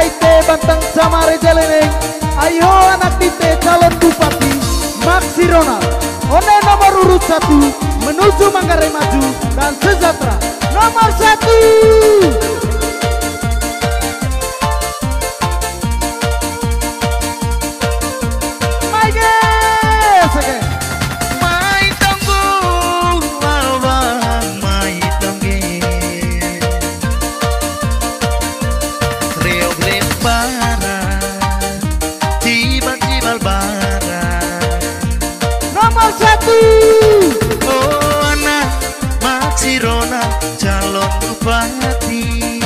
gaite bantang samare jaleneng. Ayo anak tite calon bupati Maksi Ronald. One nomor urut 1 menuju Manggarai Maju dan Sejahtera. Nomor 1. Nomor 1. Oh anak Maksi Ronald calon bupati.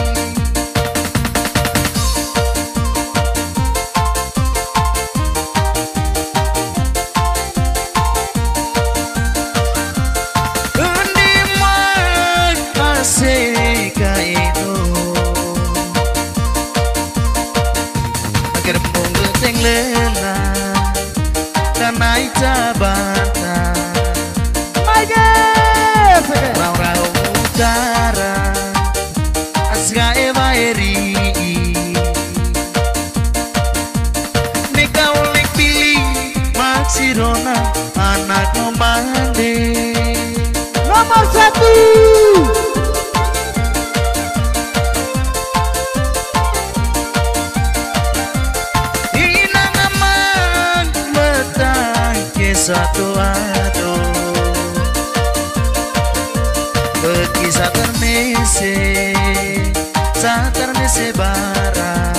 Undiman asik itu agar mengeteng lena dan naik jabatan. Rau-rau utara Aska Eva Eri Neka oleh pilih Maksi Ronald anak nomande. Nomor 1. Inang aman betang ke satu ado bagi satar mese barat,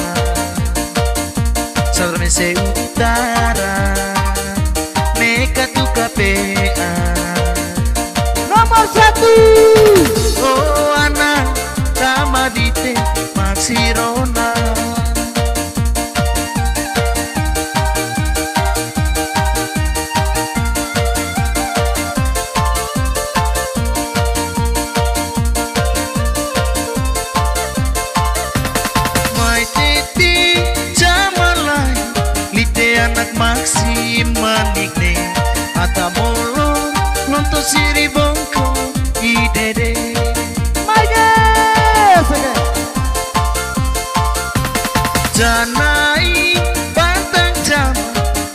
satar mese utara, neka tu KPA. Nomor 1. Oh anak Tamadite Maksi Ronald. Anak Maksi manikne ata molo lonto siri bongko idede. Janai bantang jam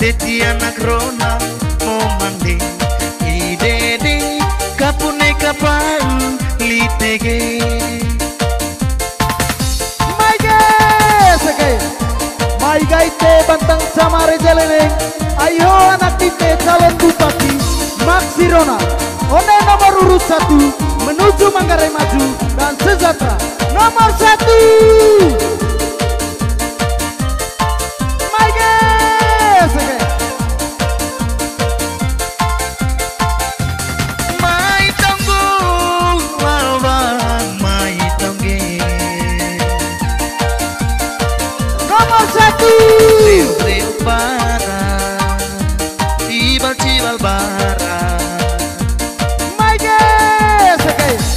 teti anak Ronald momande idede kapune kapal litege. Mai gaite bantang samare jaleneng. Ayo anak tite calon bupati Maksi Ronald. One nomor urut 1 menuju Manggarai Maju dan Sejahtera. Nomor 1. Nomor 1. Rio Barat, cibal barat.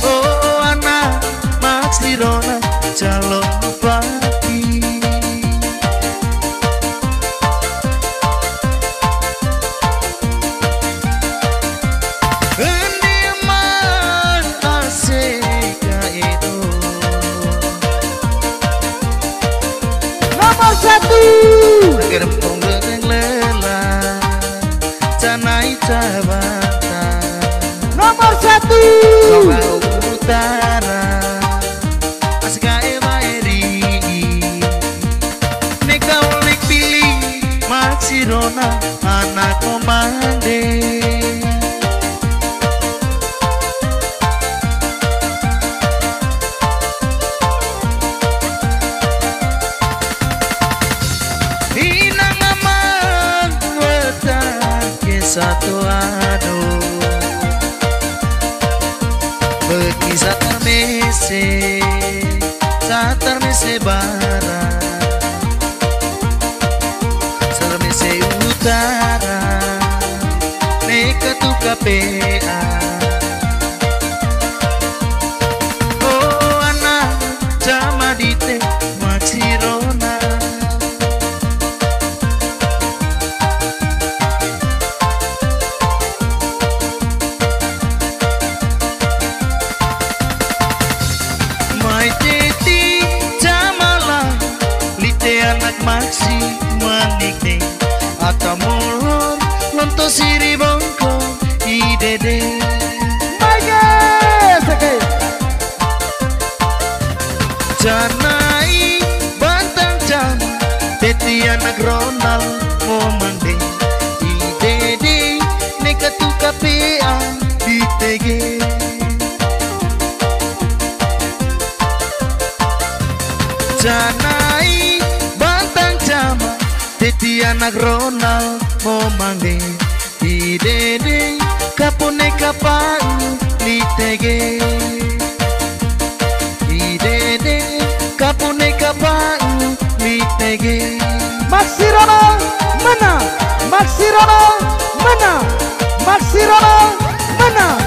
Oh anak Maksi Ronald calon bupati. Undiman asik itu. Nomor 1. Agar mengeteng lela canai jabatan. Nomor 1. Rau utara Aska Eva Eri Neka oleh pilih Maksi Ronald anak komande. Inang aman betang ke satu ado bagi satar mese barat, satar mese utara, neka tu KPA. Oh anak Tamadite Maksi Ronald. si manikne ata molor lonto siri bongko idede Oke. Janai bantang jam teti anak Ronald ngomande idede nekatu kapea ditege Janai bantang jam teti anak Ronald ngomande idede kapune kapang litege idede kapune kapang litege Maxi Ronald menang. Maxi Ronald menang. Maxi Ronald menang.